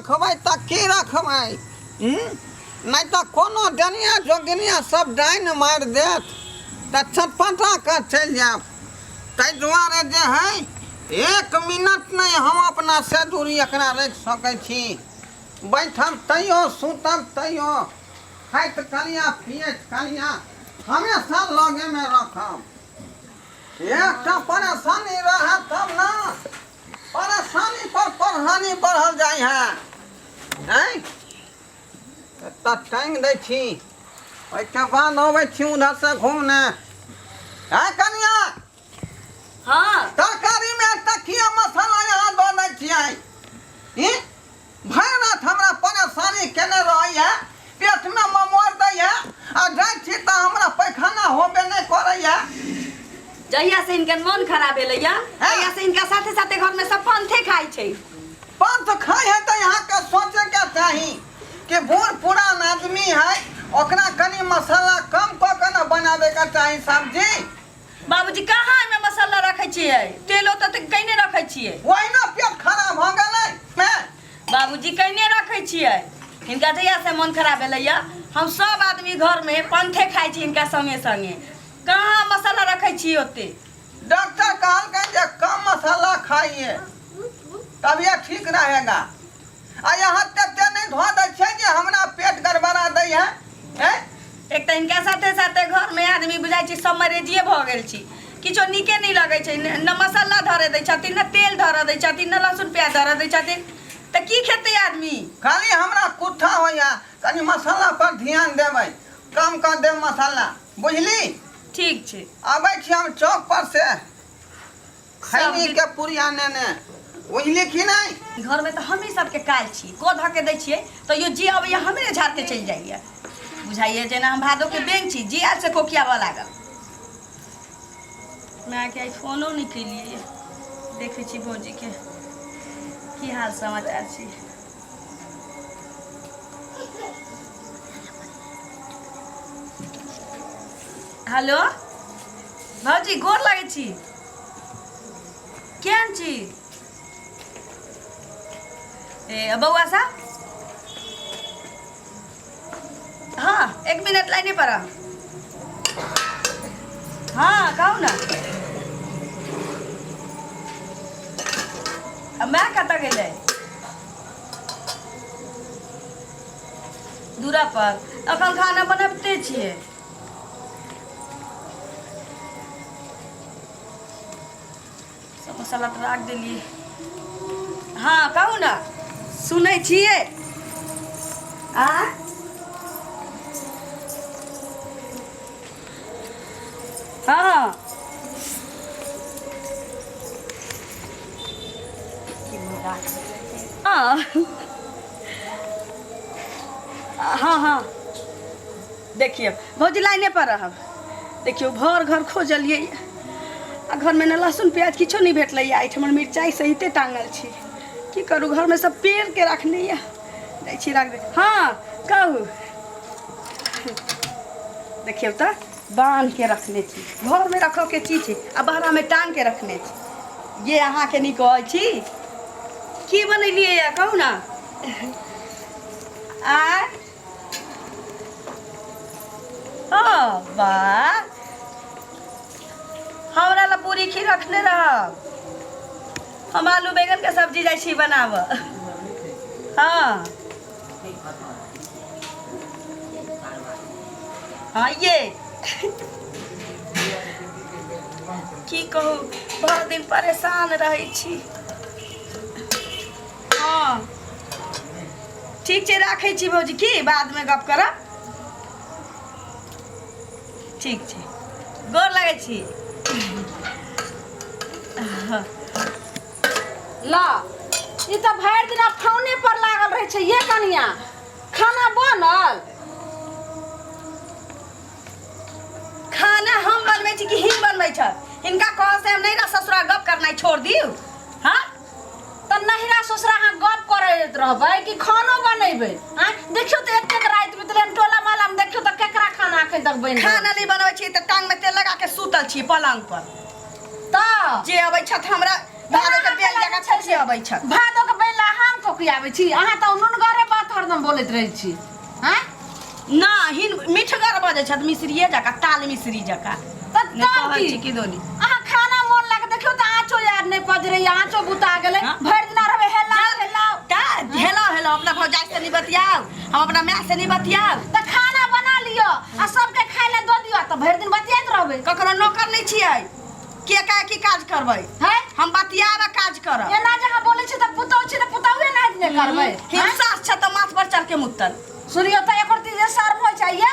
रखबै त की रखबै नहीं तो कोनो डनिया जोगिनिया सब डाइन मार देत त छटपटा कर चल जाब तै दुआरे जे है 1 मिनट नहीं हम अपना से दूरी एकरा रख सकै छी बैठब तैयो सुतब तैयो खाइत कलिया पियत कलिया हमेशा लगे में रखब एकटा परेशानी रहे तब ना परेशानी पर परेशानी बढ़ल जाए है टांग दै छी ओइके बाद अबै छी उधर से घूमने है कनिया हाँ तरकारी में तकिया मसाला यहाँ दो दै छियै भरि रात हमरा परेशानी केने रहैया पेट में ममोर दैया आ जाइ छी तऽ हमरा पैखाना होबे नहीं करैया जहिया से इनके मन खराब भेलैया तहिया से इनका साथे साथे घर में सब पंथे खाई छै पंथ खाई है तो यहाँ के सोचे के चाही कि बूढ़ पुरान आदमी है ओकरा कनी मसाला कम क के न बनावे के चाही सब्जी बाबूजी कहाँ में मसाला रखे छियै तेलो तो कहीं रखे छियै वही ना पेट खराब हो गलै मैं बाबूजी कहीं रखे छियै इनका जहिया से मन खराब भेलैया हम सब आदमी घर में पंथे खाई छी इनका संगे संगे कहाँ मसाला रखे छी ओते डॉक्टर कहलकै जे कम मसाला खाइए तभी ठीक रहेगा आ यहाँ तक नहीं धो दै छै जे हमरा पेट गड़बड़ा दै है एक तो इनका साथे साथे घर में आदमी बुझाई छी सब मरेजिए भ गेल छी किछो नीके नहीं लगे छै न मसाला धरे दै छथिन न तेल धरे दै छथिन न लहसुन प्याज धरे दै छथिन त की खेतै आदमी खाली हमरा कुत्था होइया कनी मसाला पर ध्यान देबै कम कर दे मसाला बुझली ठीक छै आबै छी हम चौक पर से खैनी के पुरिया नेने बुझली कि नहीं घर में तो हम ही सबके काल छी को ध के दै छियै तो यो जी अबैया हमरे झाड़ के चल जाइए बुझाइए जेना हम भादो के बैंक छी जी आज से कोकियाबा लागल मैं के फोनो नहीं केलिए देखे छी भौजी के की हाल समाचार छी हेलो भौजी गोर लगे छी केहन छी ए बउआ सा हाँ 1 मिनट लाइने पर हाँ कहू ना मैं कतऽ गेलै दूरा पर अखन खाना बनबते छियै सब मसाला तो राख देलिए हाँ कहू ना सुनै छियै आ हाँ हाँ हाँ देखिए भौजी लाइने पर रहब देखियो भर घर खोजलिए आ घर में न लहसुन प्याज किछो नहीं भेटलै एहिठमन मिरचाई सहिते टांगल छी की करूँ घर में सब पेड़ के रखने जाइ छी रख दे हाँ कहू देखियो तो बांध के रखने छी घर में रखो के चीज है आ बहरा में टांग के रखने छी ये अहाँ के नहीं कहै छी की बनैलिए या कहू ना आ वाह हमरा ला पूरी खीर रखने रहब हम आलू बैगन के सब्जी जाइ छी बनाब हाँ हाँ ये की कहू बहुत दिन परेशान रहे छी हाँ ठीक छै राखै छी भौजी की बाद में गप करब ठीक छै गोर लगै छी ला ई तो भरि दिन फोने पर लागल रहे छै ये कनिया खाना बनल खाना हम बनबै छी कि हिन बनबै छ हिनका कह से हम नहीं ना ससुरा गप करना छोड़ दियो हाँ तो नहिरा ससुरा हाँ गप करैत रहबै कि खानो बनेबै हाँ देखियो तो एतेक रात बितले टोला माला में देखियो तो केकरा खाना अखन तक बनि खाना नहीं बनबै छी त टांग में तेल लगा के सुतल छी पलंग पर त जे अबै छथ हमरा भादो के बेल जगह छै से अबै छथ भादो के बेला हम को ठोकियाबै छी अहाँ तऽ नुनगरे बात हरदम बोलैत रहै छी हैं ना हिन मिठगर बजै छथि मिश्रिये जका ताल मिश्री जका तऽ ने तब कहै की छी कि दोनी अहाँ खाना मोन लागे देखियो तऽ आँचो यार नहीं पजरे आँचो बुता गेलै हाँ? भरि दिन रहबे हेला हेला ता हेलो अपना भौजाई से नहीं बतियाओ हम अपना माँ से नहीं बतियाओ तऽ खाना बना लियो आ सबके खाय ले दऽ दियो तऽ भरि दिन बतियाइत रहबै ककरो नौकर नहीं छियै के का की काज करबै है हम बतियाबे काज करब एना जहाँ बोलै छी तऽ पुतौ छी तऽ पुतौए नहीं करबै हिंसा छ त माथ पर चढ़ के मुत्तल सुनियो तऽ एकर चीज शर्म हो चाहिए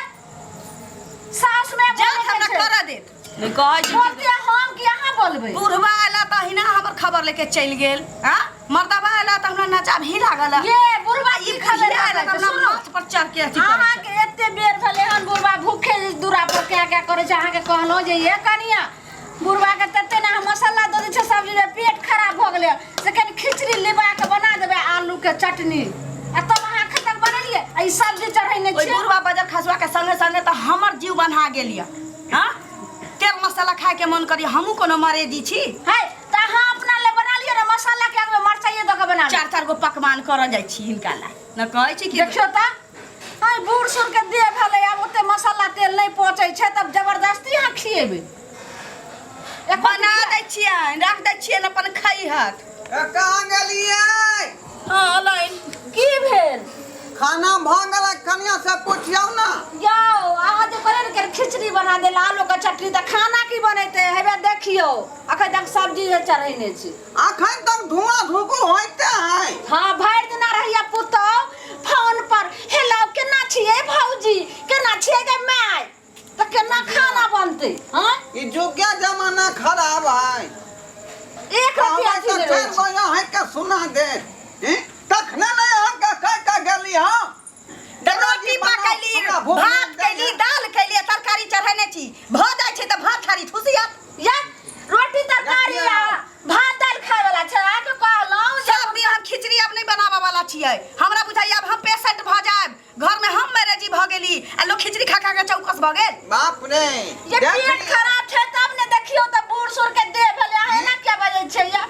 सास में जा हमरा कर देत नहीं कहै छी बोलते हम कि अहाँ बोलबै बुढ़वा आला त हिना हमर खबर लेके चल गेल हां मर्दवा आला त हमरा नचा भी लागल ये बुढ़वा ई की खबर आला त हमरा सुनो माथ पर चढ़ के अथी अहाँ करे के एते बेर भेले हन बुढ़वा भूखे दूरा पर क्या करे छै अहाँ के कहलो जे ये कनिया बुढ़वा के तते ना मसाला दऽ दै छै सब्जी में पेट खराब भ गेलै से कनि खिचड़ी लिबा के बना देबै आलू के चटनी आ तब अहाँ खतम बनेलिए आ ई सब्जी चढ़ैने ओइ छी बुढ़वा बजर खसुआ के संगे संगे त हमर जीव बन्हा गेल या हां तेल मसाला खाए के मन करी हमहू कोनो मरे दी छी है त अहाँ अपना ले बना लियो रे मसाला के आगे मरचाइए दऽ के बना लियो चार चार गो पकवान कर जाय छी हिनका ला न कहै छी कि देखियो त हाय बूढ़ सुन के देह भेलै आब ओते मसाला तेल नहीं पहुंचै छै तब जबरदस्ती अहाँ खिएबै बना दै छियै रख दै छियै अपन खाई हाथ कहाँ गेलियै हां लाइन की भेल खाना भऽ गेलै कनिया से पूछियौ ना जाओ अहाँ जे कहले के खिचड़ी बना देला आलू के चटनी त खाना की बनेते हेबे देखियो अखन तक सब्जी चढ़ैने छी अखन तक धुआं धुकुर होइते है हां भरि दिन रहिया पुतौ फोन पर हेलो केना छियै भौजी केना छियै गे माय त केना खाना बनते हां ई जुगे जमाना खराब है एक रति अथी तो रहै फिर बोला है के सुना दे तखने नहीं हम का कह का गेली हम रोटी पकैली भात कैली दाल कैली तरकारी चढ़ैने छी भ जाय छै त भात खारी ठुसिया या रोटी तरकारी आ भात दाल खाय वाला छै आ के कहलौ सब दिन हम खिचड़ी अब नहीं बनावा वाला छियै हमरा बुझाइया अब हम पेशेंट भ जाब घर में हम मैरेजी भ गेली आ लोग खिचड़ी खा खा के चौकस भ गेल बाप रे ये पेट खराब छै तब ने देखियो त बूढ़ सुर के देह भेले अहाँ एना क्या बजै छै या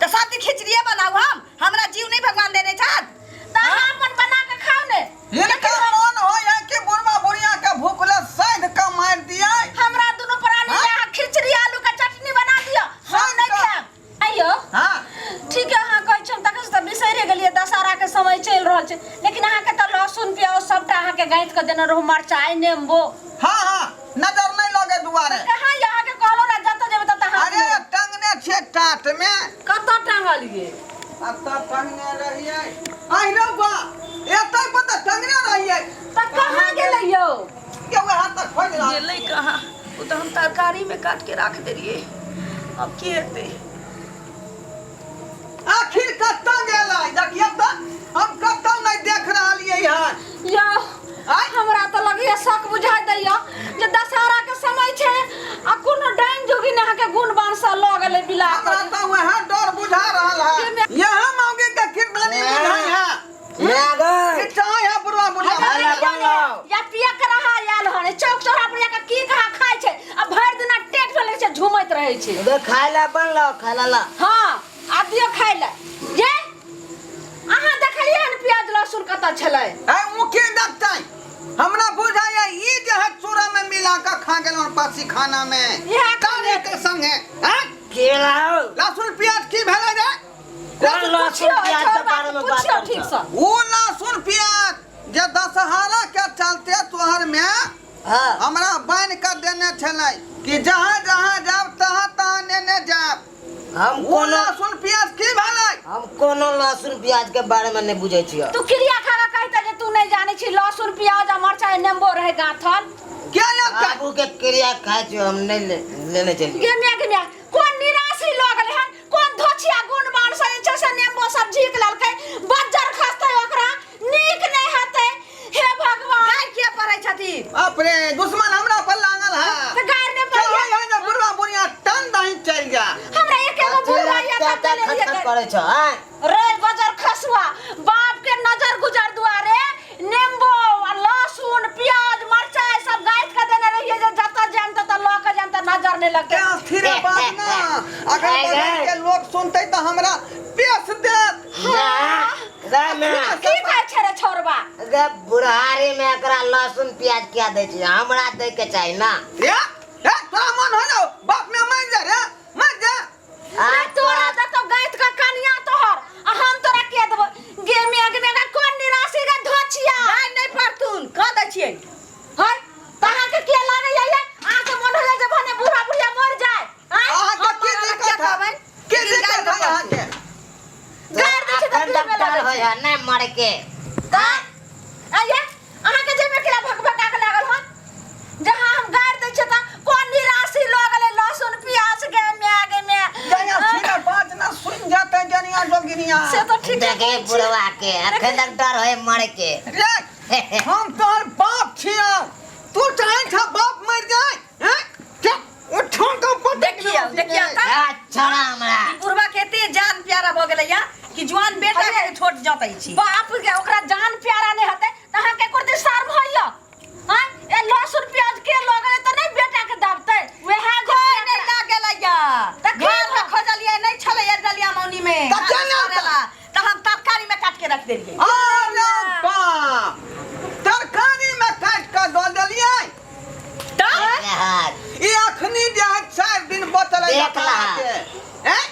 त सब दिन खिचड़िए बनाऊ हमरा जीव नहीं भगवान देने छत त अहाँ अपन बना के खाओ ने इनका मन हो है कि बुढ़वा बुढ़िया के भूखले सैध के मार दिया हमरा दुनु प्राणी के अहाँ खिचड़ी आलू के चटनी बना दियो हम नहीं खाएब आइयो हां ठीक है अहाँ कहै छी तखन से बिसैरे गेलिए दशहरा के समय चल रहल छै लेकिन अहाँ के त लहसुन प्याज सबटा अहाँ के गांठ के देने रहू मरचाई नेंबो हां हां नजर नहीं लगे दुआरे कहाँ यहाँ के कहलो ना जत जेबै तत हाथ अरे टंगने छे टाट में कत टांगलिए अत्ता टंगने रहिए आई रे बा एतै पता टंगने रहिए त कहाँ गेलै यौ के वो हाथ तक खोज रहा गेलै कहाँ वो तो हम तरकारी में काट के रख देलिए अब की हेतै आखिर कत्ता गेलै देखिए त हम कत्ता नहीं देख रहलिए हन यौ हमरा त लगिए शक बुझाइ दैया जे दशहरा के समय छै आ कोनो डाइन जोगिन अहाँ के गुण बाण सा ल गेलै बिला हमरा त वह डर बुझा रहल है यहां मौगी के किरदानी बुझाई है नागर कि चाहे है बुढ़वा बुढ़िया या पिया के रहा आयल हन चौक चौरा पर जाके की कहा खाय छै आ भरि दिन टेक भेले छै झुमैत रहै छै बे खाइला बनलो खाइला हां आदियो खाय ले ये अहाँ देखलिए हन प्याज लहसुन कत छलै है मुके दक्तै हमरा बुझाया ई जे है चूरा में मिला के खा गेल पासी खाना में इहे काने के संगे हैं केला लहसुन प्याज की भेलै रे कौन लहसुन प्याज के बारे में बात पूछियो ठीक से वो लहसुन प्याज जे दशहरा के चलते तोहर में हां हमरा बांध के देने छलै कि जहां जहां जाब तहां तहां नेने जाब हम वो कोनो लहसुन प्याज की भेलै हम कोनो लहसुन प्याज के बारे में नहीं बुझै छियो तू क्रिया खा के कहता जे तू नहीं जाने छी लहसुन प्याज आ मरचाई नेंबो रहे गाथल क्या लगता बाबू के क्रिया खाइ छियो हम नहीं लेने चली गे कोन निराशी ल गेलै हन कोन धोछिया गुण बाण से छै से नेंबो सब झीक ललकै बज्जर खसतै ओकरा नीक नहीं हेतै हे भगवान गाय के पड़ै छथि बाप रे दुश्मन हमरा पर लागल है त गाय ने चल पर है ना बुढ़वा बुढ़िया टन दही चल जा हमरा एकेगो बुढ़वा या क्या त ले खटखट करे छो हैं रे बजर खसुआ बाप के नजर गुजर दुआरे नेंबो लहसुन प्याज मरचाई सब गाइठ के देने रहिए जे जत जाम तत ल के जाम त नजर नहीं लगते क्या स्थिर बात ना अगर बगल के लोग सुनते तो हमरा पेश देत ना की कहै छै रे छोरबा गे बुढ़ारी में एकरा लहसुन प्याज क्या दे छी हमरा दे के चाही ना रे ए तोरा मन हो जाओ बाप में मर जा रे मर जा अरे तोरा त तो गैत का कनिया तोहर आ हम तोरा के देब गे में का कोन निराशी के धोचिया नहीं पड़तून कह दै छियै है तहा के के लागे जाइए आ के मन हो जाए जब ने बूढ़ा बुढ़िया मर जाए आहा के की दिक्कत है के दिक्कत है आहा के गाड़ दे छै त डॉक्टर हो या नहीं मर के का आये अहा के जेमे केला भगभगा के लागल हो जहां हम गाड़ दे छै त कोन निराशी लगले लहसुन प्याज के में जया सीधा बात ना सुन जाते जनिया जोगिनिया से तो ठीक देखे बुढ़वा के अखन डॉक्टर होए मर के रे हम तोहर बाप छिया तू चाहे था बाप मर जाए हैं चल उठो तो पट देखिए छोड़ा हमरा बुढ़वा के एते जान प्यारा भ गेलै या कि जवान बेटा के छोट जतै छी बाप के ओकरा जान प्यारा नहीं हते तहा के कुर्ती शर्म होइयो हां ए लहसुन प्याज के लगले त नहीं बेटा के दाबते वेहा कोई नहीं लागेला या त घर में खोजलिए नहीं छले या दलिया मौनी में त केना त हम तरकारी में काट के रख देलिए अरे बाप तरकारी में काट के दो देलिए त ये अखनी जे 4 दिन बचल है देख ला। हैं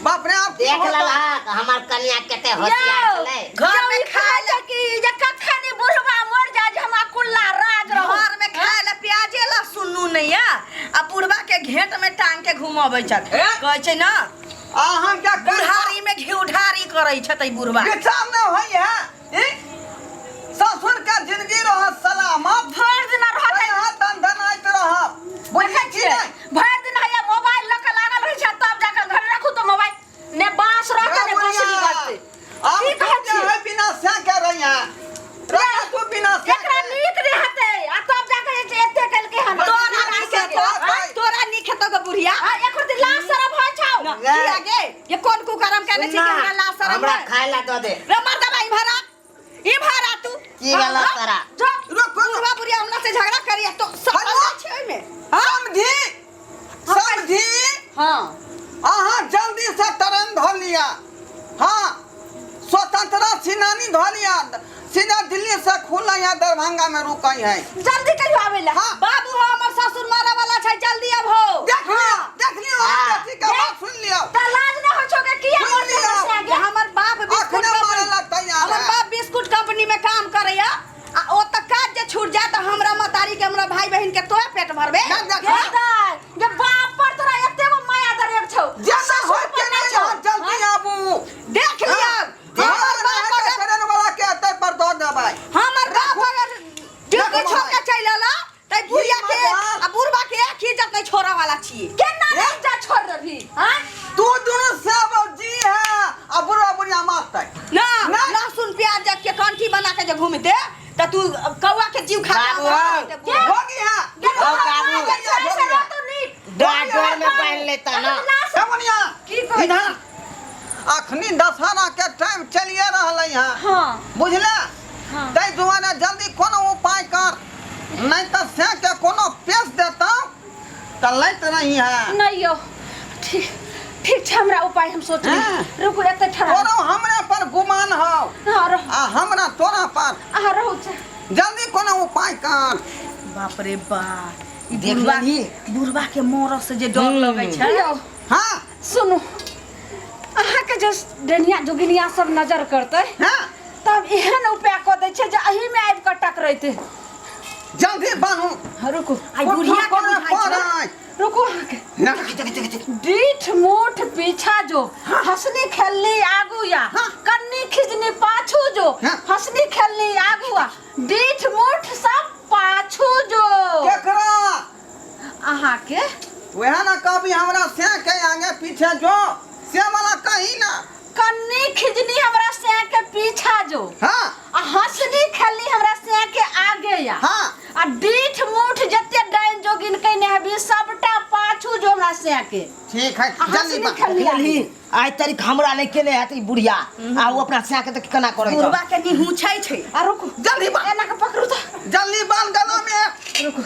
बाप रे आप देख लला हमर कन्या केते होशियार छले घर में खाए ले कि जे कखनी बुढ़वा मर जाए जे हमरा कुल्ला राज रहो घर में खाए ले प्याजे लहसुन नून नहीं या आ बुढ़वा के घेट में टांग के घुमाबै छत ए? कहै छै ना हम क्या कर बुढ़ारी में घी उठारी करै छतै बुढ़वा विचार न होई है हैं? ससुर का जिंदगी रह सलामत भर दिन रहते यहाँ दन आइत रह देखे छियै भर दिन हैया मोबाइल लक लागल रहै छै तब जाकर घर रखू तो मोबाइल ने बांस रहते ने बंसुरी बजते हम की कहै कहते छियै हैं बिना से कर रही हैं रह तू बिना से एकरा नीक रहते आ तब जाकर जे एते कल के हम तोरा नीके तोरा नीके तो के बुढ़िया आ एक दिन लाश सरब होय छौ की आगे ये कौन कुकरम कहने छी हमरा ला सरम हमरा खाए ला दो दे रे मर दबा ई भरा तू की गला तारा जो बुढ़वा बुढ़िया हमरा से झगड़ा करिया तो सब हेलो? छै में समझी हां अहाँ जल्दी से ट्रेन धो लिया हाँ स्वतंत्रता सेनानी धो लिया सीधा दिल्ली से खुला या दरभंगा में रुकई है जल्दी कहियो आवेला हाँ। बाबू हमर ससुर मारे वाला छै जल्दी अब हो देख लियो हाँ। बेटी का बात सुन लियो त लाज न हो छोगे किया सुन मरते लिया। से आगे हमर बाप बिस्कुट अखने मारे ला तैयार हमर है बाप बिस्कुट कंपनी में काम करैया आ ओ त काज जे छूट जाए त हमरा मतारी के हमरा भाई बहन के तोय पेट भरबे ना देख गेदाय जे बाप पर तोरा एते गो माया दरेक छौ जैसा हो के नहीं यहाँ जल्दी आबू देख लिया हमर बाप अगर ट्रेन वाला के अते पर दो दे भाई हमर बाप अगर ड्यूटी छोड़ के चल आला तै बुढ़िया के आ बुढ़वा के एक ही जत नहीं छोरा वाला छिए केना नहीं जा छोड़ रही हां तू दोनों सब जी है अब बुढ़ा बुढ़िया मारता ना ना। लहसुन प्याज जब के कंठी बना के जो घूमते त तू कौवा के जीव खा बाबू, होगी है ओ बाबू तो नहीं डॉक्टर में पहन लेता ना कमनिया की कहै इधर अखनी दशहरा के टाइम चलिए रहल है हां बुझले हाँ। तै दुआरे जल्दी कोनो उपाय कर नहीं तो से के कोनो पेश देता त लैत रही है नहीं यो ठीक ठीक छै हमरा उपाय हम सोच हाँ। रुकू एते ठहरा तोरो हमरे पर गुमान हो हां रहो आ हमरा तोरा पर आ रहो छै जल्दी कोनो उपाय कर बाप रे बाप ई देख बुढ़वा ली। बुढ़वा के मोर से जे डर लगै छै यो हाँ सुनो अहाँ के जो डेनिया जोगिनिया सब नजर करते हाँ तब एहन उपाय क दै छै जे अही में आबि क टकराइते जल्दी बनू रुकू आई बुढ़िया के बुझाइ छै रुकू ना डीठ मूठ पीछा जो हंसनी खेलनी आगू या कन्नी खिजनी पाछू जो हाँ। हंसनी खेलनी आगू आ डीठ मूठ सब पाछू जो केकरा अहाँ के वह ना कभी हमरा से के आगे पीछे जो से वाला कही ना कन्नी खिजनी हमरा से के पीछा जो हाँ आ हंसनी खेलनी हमरा से के आगे या हाँ आ डीठ मूठ जते डाइन जोगिन कहने हबी सबटा पाछू जो हमरा से के ठीक है आ जल्दी हंसनी बन खेलनी आगे। आज तारीख हमरा नहीं केले है बुढ़िया आ वो अपना से के केना करे बुढ़वा के निहू छै आ रुकू जल्दी बन एना के पकड़ू तो जल्दी बन गला में रुकू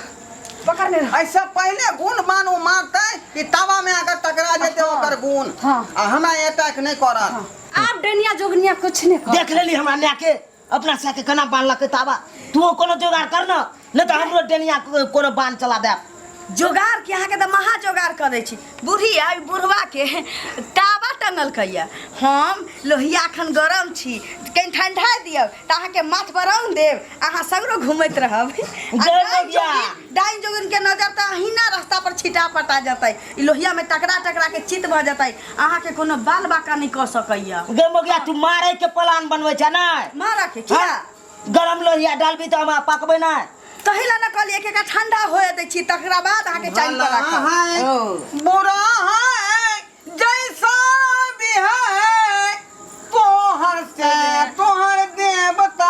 पकड़ने रहो। ऐसा पहले गुण मानो मारते कि तवा में अगर टकरा जेते ओकर गुण हाँ। आ हमरा अटैक नहीं करत अब डेनिया जोगनिया कुछ नहीं कर देख लेली हमरा न्या के अपना से के केना बांधलक ताबा तू कोनो जोगाड़ कर न नहीं तो हमरो डेनिया कोनो बांध चला दे जोगार के अहाँ के तो महा जोगार कर दै छी बुढ़िया बुढ़वा के तावा टंगल कैया हम लोहिया खन गरम छी कहीं ठंडा दियब त अहाँ के माथ बरौन देव अहाँ सगरो घूमत रहब डाइन जोगिन के नजर त अहिना रास्ता पर छिटा पटा जतै ई लोहिया में टकरा टकरा के चित भ जतै अहाँ के कोनो बाल बाका नहीं क सकैया गे मोगिया तू मारे के प्लान बनबै छ ना मारा के क्या गरम लोहिया डालबी त हम पकबै ना कहिला न कहलिए के ठंडा होए दै छी तकरा बाद अहाँ के चाइन पर राखब बुरा है जैसा भी है तोहर से तोहर देवता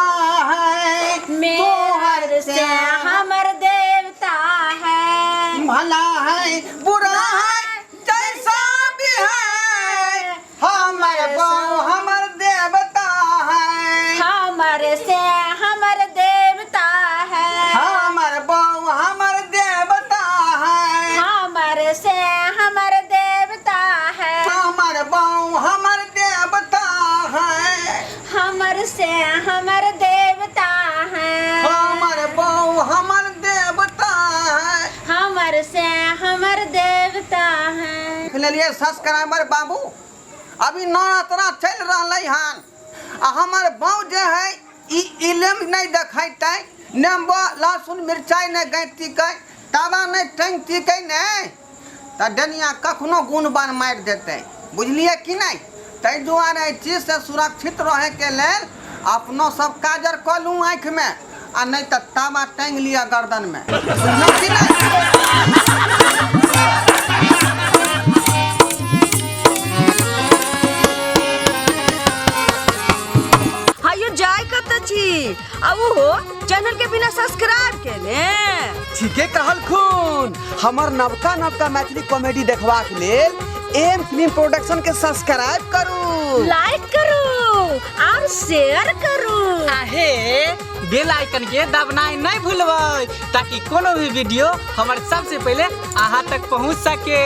है मेहर से हमर देवता है भला है बुरा है जैसा भी है हमर बहू हमर देवता है हमर से हमर देवता है हमर बहू हमर देवता है हमर से हमर देवता है हमर बहू हमर देवता है हमर से हमर देवता है हमर बहू हमर देवता है हमर से हमर देवता है ले लिए सब्सक्राइबर बाबू अभी नवरात्रा चल रहलै हन आ हमर बहू जे है ई इलम नहीं देखैतै नेम्बो लहसुन मिरचाई नहीं गैतिकै तावा नहीं टंगतिकै नहीं त डनिया कखनो गुणबान मारि देतै बुझलिए कि नहीं ताहि दुआरे एहि चीज से सुरक्षित रहे के लेल अपनो सब काजर कऽ लू आँखि में आ नहीं त तावा टांग लिया गर्दन में बुझलहुँ कि नहीं हायो जाय कत छी आ वो चैनल के बिना सब्सक्राइब के ने ठीके कहल खून हमर नवका नवका मैथिली कॉमेडी देखबाक लेल एम फिल्म प्रोडक्शन के सब्सक्राइब करू लाइक करू और शेयर करू आहे बेल आइकन के दबनाई नहीं भूलबै ताकि कोनो भी वीडियो हमारे सबसे पहले अहाँ तक पहुंच सके।